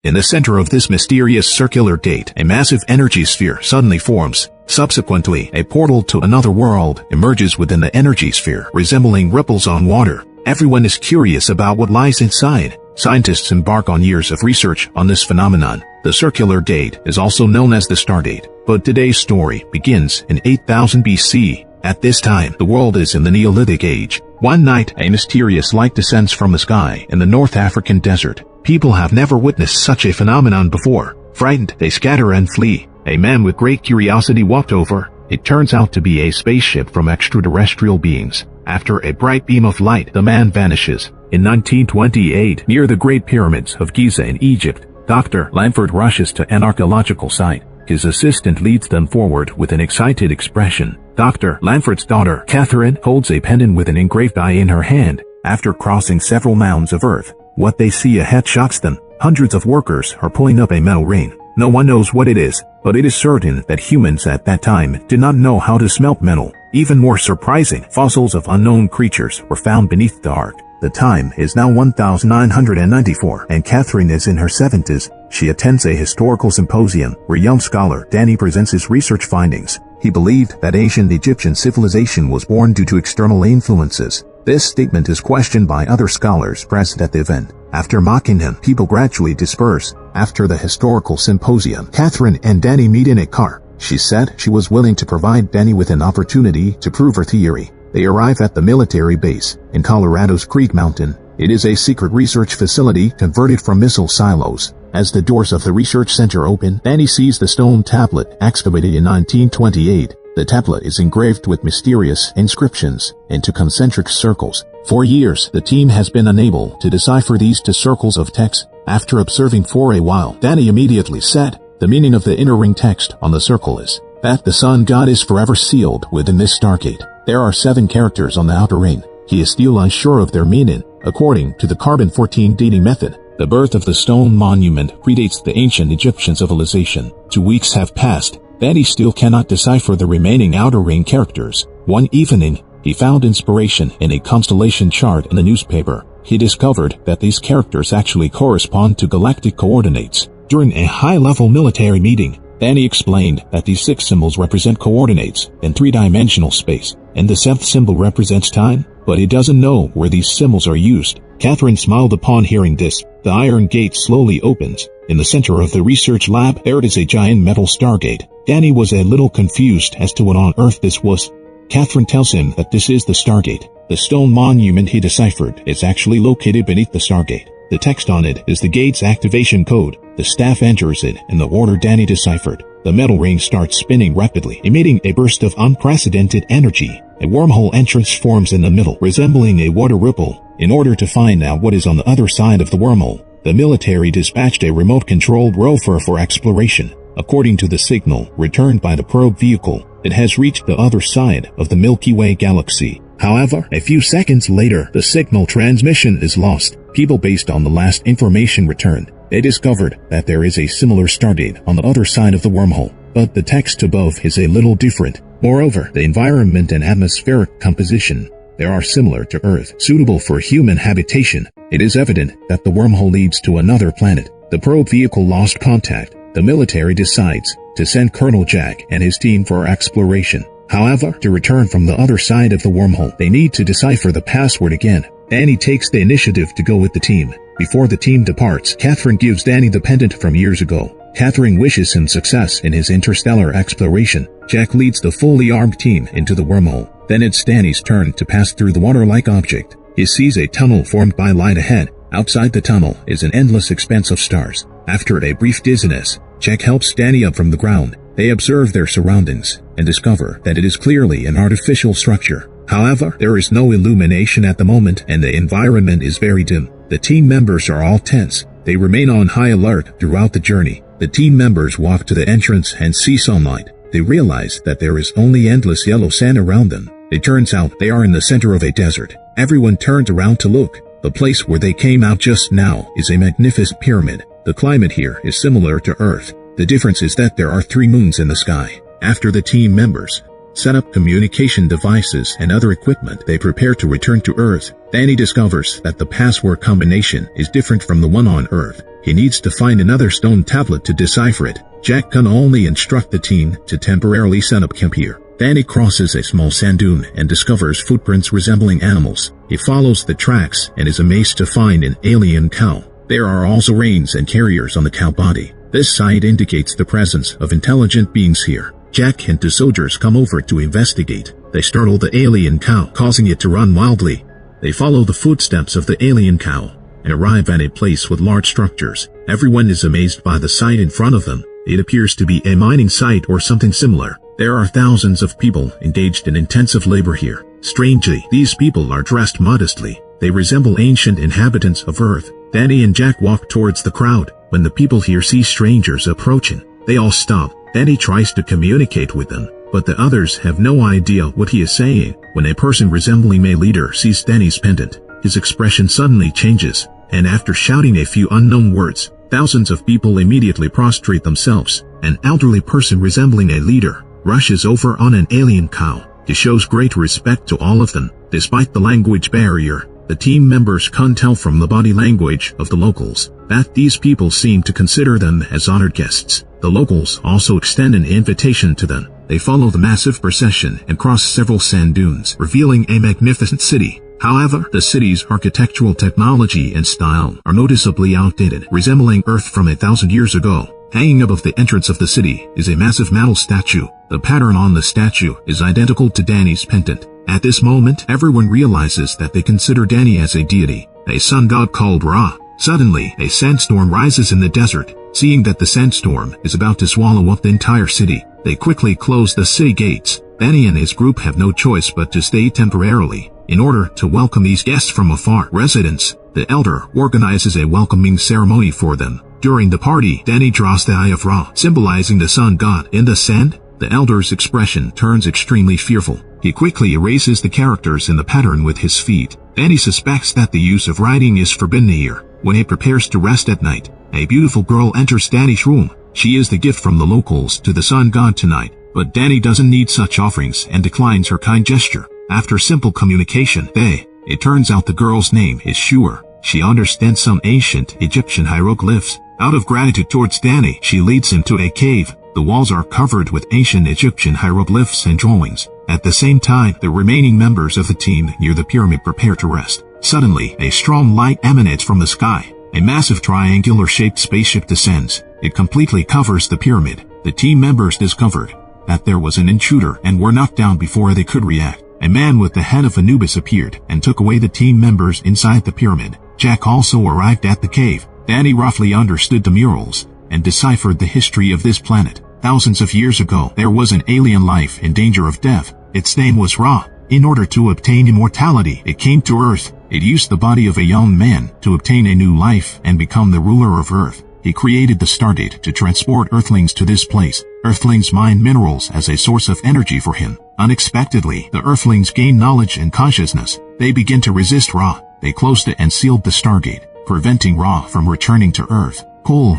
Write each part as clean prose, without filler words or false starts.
In the center of this mysterious circular gate, a massive energy sphere suddenly forms. Subsequently, a portal to another world emerges within the energy sphere, resembling ripples on water. Everyone is curious about what lies inside. Scientists embark on years of research on this phenomenon. The circular gate is also known as the Stargate, but today's story begins in 8000 BC. At this time, the world is in the Neolithic Age. One night, a mysterious light descends from the sky in the North African desert. People have never witnessed such a phenomenon before. Frightened, they scatter and flee. A man with great curiosity walked over. It turns out to be a spaceship from extraterrestrial beings. After a bright beam of light, the man vanishes. In 1928, near the Great Pyramids of Giza in Egypt, Dr. Lanford rushes to an archaeological site. His assistant leads them forward with an excited expression. Dr. Lanford's daughter, Catherine, holds a pendant with an engraved eye in her hand. After crossing several mounds of earth, what they see ahead shocks them. Hundreds of workers are pulling up a metal ring. No one knows what it is, but it is certain that humans at that time did not know how to smelt metal. Even more surprising, fossils of unknown creatures were found beneath the ark. The time is now 1994, and Catherine is in her 70s. She attends a historical symposium where young scholar Danny presents his research findings. He believed that ancient Egyptian civilization was born due to external influences. This statement is questioned by other scholars present at the event. After mocking him, people gradually disperse. After the historical symposium, Catherine and Danny meet in a car. She said she was willing to provide Danny with an opportunity to prove her theory. They arrive at the military base in Colorado's Creek Mountain. It is a secret research facility converted from missile silos. As the doors of the research center open, Danny sees the stone tablet excavated in 1928. The tablet is engraved with mysterious inscriptions into concentric circles. For years, the team has been unable to decipher these two circles of text. After observing for a while, Danny immediately said, the meaning of the inner ring text on the circle is that the sun god is forever sealed within this Stargate. There are 7 characters on the outer ring. He is still unsure of their meaning. According to the carbon-14 dating method, the birth of the stone monument predates the ancient Egyptian civilization. 2 weeks have passed. Danny still cannot decipher the remaining outer ring characters. One evening, he found inspiration in a constellation chart in the newspaper. He discovered that these characters actually correspond to galactic coordinates. During a high-level military meeting, Danny explained that these 6 symbols represent coordinates in 3-dimensional space, and the 7th symbol represents time, but he doesn't know where these symbols are used. Catherine smiled upon hearing this. The iron gate slowly opens. In the center of the research lab, there is a giant metal Stargate. Danny was a little confused as to what on earth this was. Catherine tells him that this is the Stargate. The stone monument he deciphered is actually located beneath the Stargate. The text on it is the gate's activation code. The staff enters it in the order Danny deciphered. The metal ring starts spinning rapidly, emitting a burst of unprecedented energy. A wormhole entrance forms in the middle, resembling a water ripple. In order to find out what is on the other side of the wormhole, the military dispatched a remote-controlled rover for exploration. According to the signal returned by the probe vehicle, it has reached the other side of the Milky Way galaxy. However, a few seconds later, the signal transmission is lost. People based on the last information returned. They discovered that there is a similar Stargate on the other side of the wormhole, but the text above is a little different. Moreover, the environment and atmospheric composition there are similar to Earth, suitable for human habitation. It is evident that the wormhole leads to another planet. The probe vehicle lost contact. The military decides to send Colonel Jack and his team for exploration. However, to return from the other side of the wormhole, they need to decipher the password again. Danny takes the initiative to go with the team. Before the team departs, Catherine gives Danny the pendant from years ago. Catherine wishes him success in his interstellar exploration. Jack leads the fully armed team into the wormhole. Then it's Danny's turn to pass through the water-like object. He sees a tunnel formed by light ahead. Outside the tunnel is an endless expanse of stars. After a brief dizziness, Jack helps Danny up from the ground. They observe their surroundings and discover that it is clearly an artificial structure. However, there is no illumination at the moment and the environment is very dim. The team members are all tense. They remain on high alert throughout the journey. The team members walk to the entrance and see sunlight. They realize that there is only endless yellow sand around them. It turns out they are in the center of a desert. Everyone turns around to look. The place where they came out just now is a magnificent pyramid. The climate here is similar to Earth. The difference is that there are 3 moons in the sky. After the team members set up communication devices and other equipment. They prepare to return to Earth. Danny discovers that the password combination is different from the one on Earth. He needs to find another stone tablet to decipher it. Jack can only instruct the team to temporarily set up camp here. Danny crosses a small sand dune and discovers footprints resembling animals. He follows the tracks and is amazed to find an alien cow. There are also reins and carriers on the cow body. This sight indicates the presence of intelligent beings here. Jack and two soldiers come over to investigate. They startle the alien cow, causing it to run wildly. They follow the footsteps of the alien cow and arrive at a place with large structures. Everyone is amazed by the sight in front of them. It appears to be a mining site or something similar. There are thousands of people engaged in intensive labor here. Strangely, these people are dressed modestly. They resemble ancient inhabitants of Earth. Danny and Jack walk towards the crowd. When the people here see strangers approaching, they all stop. Danny tries to communicate with them, but the others have no idea what he is saying. When a person resembling a leader sees Danny's pendant, his expression suddenly changes, and after shouting a few unknown words, thousands of people immediately prostrate themselves. An elderly person resembling a leader rushes over on an alien cow. He shows great respect to all of them. Despite the language barrier, the team members can tell from the body language of the locals that these people seem to consider them as honored guests. The locals also extend an invitation to them. They follow the massive procession and cross several sand dunes, revealing a magnificent city. However, the city's architectural technology and style are noticeably outdated, resembling Earth from 1,000 years ago. Hanging above the entrance of the city is a massive metal statue. The pattern on the statue is identical to Danny's pendant. At this moment, everyone realizes that they consider Danny as a deity, a sun god called Ra. Suddenly, a sandstorm rises in the desert. Seeing that the sandstorm is about to swallow up the entire city, they quickly close the city gates. Danny and his group have no choice but to stay temporarily in order to welcome these guests from afar. Residents, the elder organizes a welcoming ceremony for them. During the party, Danny draws the Eye of Ra, symbolizing the sun god. In the sand, the elder's expression turns extremely fearful. He quickly erases the characters in the pattern with his feet. Danny suspects that the use of writing is forbidden here. When he prepares to rest at night, a beautiful girl enters Danny's room. She is the gift from the locals to the sun god tonight, but Danny doesn't need such offerings and declines her kind gesture. After simple communication, it turns out the girl's name is Shur. She understands some ancient Egyptian hieroglyphs. Out of gratitude towards Danny, she leads him to a cave. The walls are covered with ancient Egyptian hieroglyphs and drawings. At the same time, the remaining members of the team near the pyramid prepare to rest. Suddenly, a strong light emanates from the sky. A massive triangular-shaped spaceship descends. It completely covers the pyramid. The team members discovered that there was an intruder and were knocked down before they could react. A man with the head of Anubis appeared and took away the team members inside the pyramid. Jack also arrived at the cave. Danny roughly understood the murals and deciphered the history of this planet. Thousands of years ago, there was an alien life in danger of death. Its name was Ra. In order to obtain immortality, it came to Earth. It used the body of a young man to obtain a new life and become the ruler of Earth. He created the Stardate to transport Earthlings to this place. Earthlings mine minerals as a source of energy for him. Unexpectedly, the Earthlings gain knowledge and consciousness. They begin to resist Ra. They closed it and sealed the Stargate, preventing Ra from returning to Earth.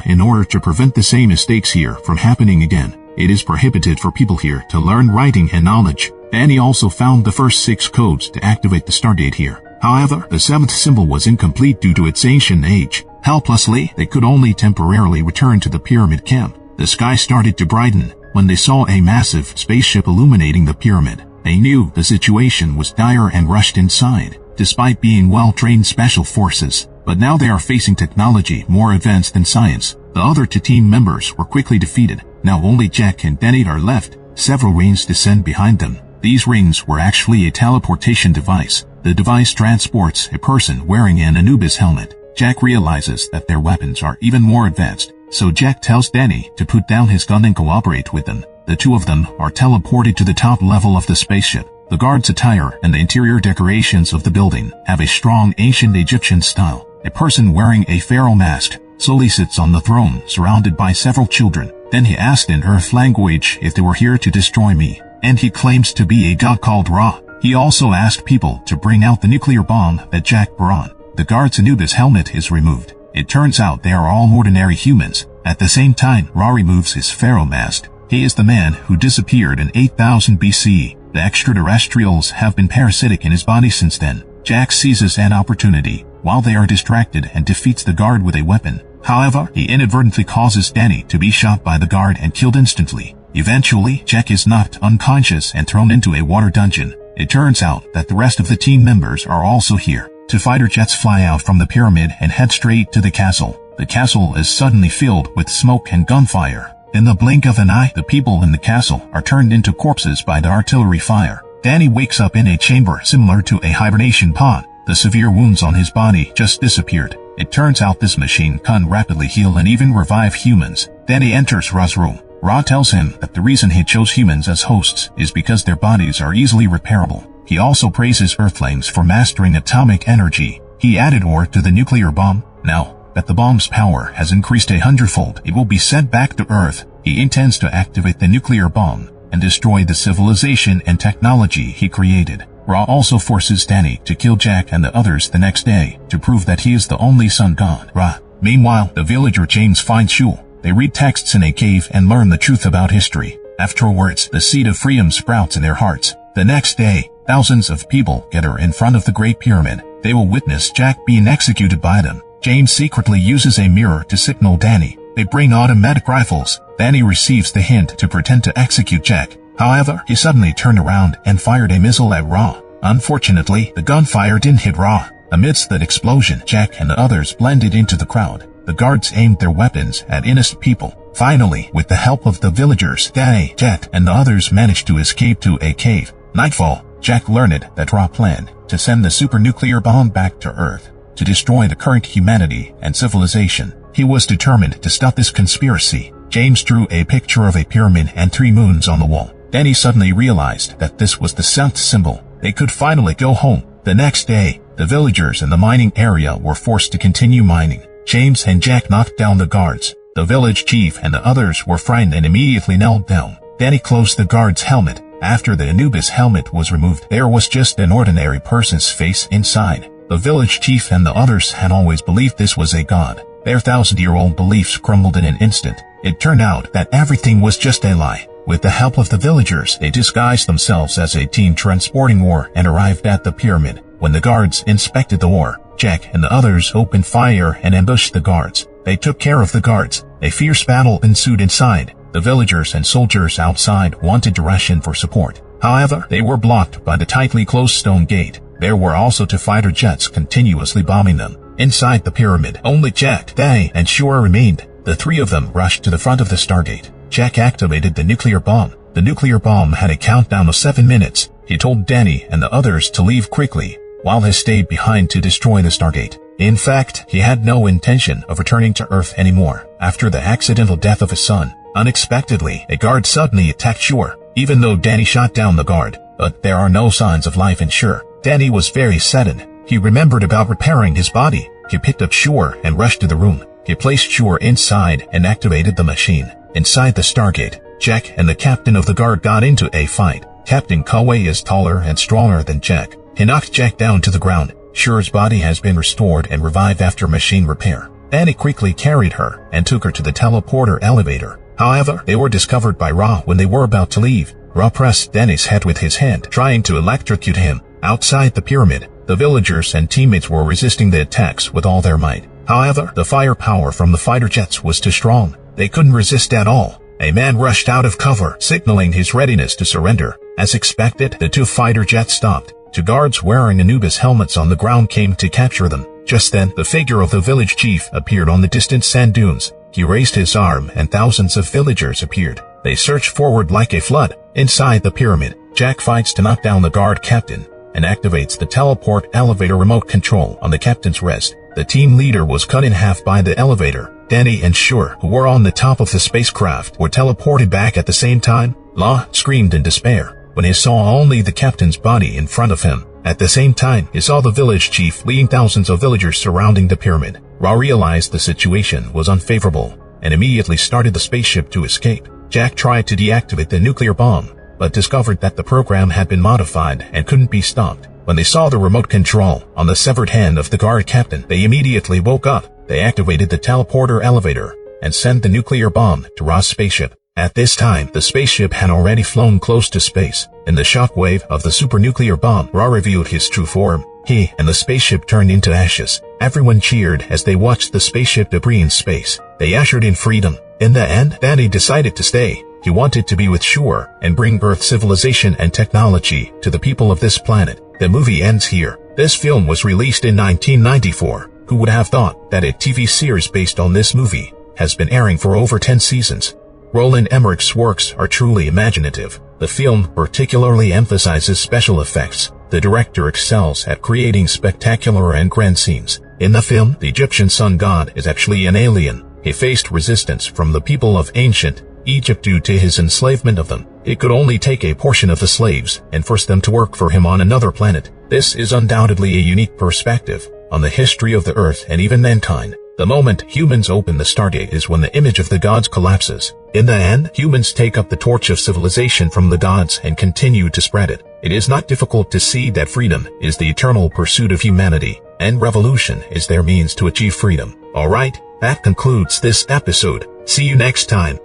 In order to prevent the same mistakes here from happening again, it is prohibited for people here to learn writing and knowledge. Danny also found the first 6 codes to activate the Stardate here. However, the 7th symbol was incomplete due to its ancient age. Helplessly, they could only temporarily return to the pyramid camp. The sky started to brighten when they saw a massive spaceship illuminating the pyramid. They knew the situation was dire and rushed inside, despite being well-trained special forces. But now they are facing technology more advanced than science. The other 2 team members were quickly defeated. Now only Jack and Danny are left. Several rings descend behind them. These rings were actually a teleportation device. The device transports a person wearing an Anubis helmet. Jack realizes that their weapons are even more advanced, so Jack tells Danny to put down his gun and cooperate with them. The 2 of them are teleported to the top level of the spaceship. The guard's attire and the interior decorations of the building have a strong ancient Egyptian style. A person wearing a pharaoh mask slowly sits on the throne, surrounded by several children. Then he asked in Earth language if they were here to destroy me, and he claims to be a god called Ra. He also asked people to bring out the nuclear bomb that Jack brought. The guard's Anubis helmet is removed. It turns out they are all ordinary humans. At the same time, Ra removes his pharaoh mask. He is the man who disappeared in 8000 BC. The extraterrestrials have been parasitic in his body since then. Jack seizes an opportunity while they are distracted and defeats the guard with a weapon. However, he inadvertently causes Danny to be shot by the guard and killed instantly. Eventually, Jack is knocked unconscious and thrown into a water dungeon. It turns out that the rest of the team members are also here. Two fighter jets fly out from the pyramid and head straight to the castle. The castle is suddenly filled with smoke and gunfire. In the blink of an eye, the people in the castle are turned into corpses by the artillery fire. Danny wakes up in a chamber similar to a hibernation pod. The severe wounds on his body just disappeared. It turns out this machine can rapidly heal and even revive humans. Danny enters Ra's room. Ra tells him that the reason he chose humans as hosts is because their bodies are easily repairable. He also praises Earthlings for mastering atomic energy. He added ore to the nuclear bomb. Now that the bomb's power has increased 100-fold, it will be sent back to Earth. He intends to activate the nuclear bomb and destroy the civilization and technology he created. Ra also forces Danny to kill Jack and the others the next day to prove that he is the only sun god, Ra. Meanwhile, the villager James finds Shul. They read texts in a cave and learn the truth about history. Afterwards, the seed of freedom sprouts in their hearts. The next day, thousands of people gather in front of the Great Pyramid. They will witness Jack being executed by them. James secretly uses a mirror to signal Danny. They bring automatic rifles. Danny receives the hint to pretend to execute Jack. However, he suddenly turned around and fired a missile at Ra. Unfortunately, the gunfire didn't hit Ra. Amidst that explosion, Jack and the others blended into the crowd. The guards aimed their weapons at innocent people. Finally, with the help of the villagers, Danny, Jack, and the others managed to escape to a cave. Nightfall, Jack learned that Ra planned to send the supernuclear bomb back to Earth to destroy the current humanity and civilization. He was determined to stop this conspiracy. James drew a picture of a pyramid and 3 moons on the wall. Danny suddenly realized that this was the south symbol. They could finally go home. The next day, the villagers in the mining area were forced to continue mining. James and Jack knocked down the guards. The village chief and the others were frightened and immediately knelt down. Danny closed the guard's helmet. After the Anubis helmet was removed, there was just an ordinary person's face inside. The village chief and the others had always believed this was a god. Their 1,000-year-old beliefs crumbled in an instant. It turned out that everything was just a lie. With the help of the villagers, they disguised themselves as a team transporting ore and arrived at the pyramid. When the guards inspected the ore, Jack and the others opened fire and ambushed the guards. They took care of the guards. A fierce battle ensued inside. The villagers and soldiers outside wanted to rush in for support. However, they were blocked by the tightly closed stone gate. There were also 2 fighter jets continuously bombing them. Inside the pyramid, only Jack, Danny, and Shura remained. The 3 of them rushed to the front of the Stargate. Jack activated the nuclear bomb. The nuclear bomb had a countdown of 7 minutes. He told Danny and the others to leave quickly, while he stayed behind to destroy the Stargate. In fact, he had no intention of returning to Earth anymore. After the accidental death of his son, unexpectedly, a guard suddenly attacked Shura, even though Danny shot down the guard. But there are no signs of life in Shura. Danny was very saddened. He remembered about repairing his body. He picked up Shura and rushed to the room. He placed Shura inside and activated the machine. Inside the Stargate, Jack and the captain of the guard got into a fight. Captain Conway is taller and stronger than Jack. He knocked Jack down to the ground. Shura's body has been restored and revived after machine repair. Danny quickly carried her and took her to the teleporter elevator. However, they were discovered by Ra when they were about to leave. Ra pressed Danny's head with his hand, trying to electrocute him. Outside the pyramid, the villagers and teammates were resisting the attacks with all their might. However, the firepower from the fighter jets was too strong. They couldn't resist at all. A man rushed out of cover, signaling his readiness to surrender. As expected, the 2 fighter jets stopped. 2 guards wearing Anubis helmets on the ground came to capture them. Just then, the figure of the village chief appeared on the distant sand dunes. He raised his arm and thousands of villagers appeared. They surged forward like a flood. Inside the pyramid, Jack fights to knock down the guard captain and activates the teleport elevator remote control on the captain's wrist. The team leader was cut in half by the elevator. Danny and Shura, who were on the top of the spacecraft, were teleported back at the same time. Law screamed in despair when he saw only the captain's body in front of him. At the same time, he saw the village chief leading thousands of villagers surrounding the pyramid. Ra realized the situation was unfavorable and immediately started the spaceship to escape. Jack tried to deactivate the nuclear bomb, but discovered that the program had been modified and couldn't be stopped. When they saw the remote control on the severed hand of the guard captain, they immediately woke up. They activated the teleporter elevator and sent the nuclear bomb to Ra's spaceship. At this time, the spaceship had already flown close to space, and the shockwave of the supernuclear bomb revealed his true form. He and the spaceship turned into ashes. Everyone cheered as they watched the spaceship debris in space. They ushered in freedom. In the end, Danny decided to stay. He wanted to be with Shore and bring Earth civilization and technology to the people of this planet. The movie ends here. This film was released in 1994. Who would have thought that a TV series based on this movie has been airing for over 10 seasons? Roland Emmerich's works are truly imaginative. The film particularly emphasizes special effects. The director excels at creating spectacular and grand scenes. In the film, the Egyptian sun god is actually an alien. He faced resistance from the people of ancient Egypt due to his enslavement of them. He could only take a portion of the slaves and force them to work for him on another planet. This is undoubtedly a unique perspective on the history of the Earth and even mankind. The moment humans open the Stargate is when the image of the gods collapses. In the end, humans take up the torch of civilization from the gods and continue to spread it. It is not difficult to see that freedom is the eternal pursuit of humanity, and revolution is their means to achieve freedom. Alright, that concludes this episode. See you next time.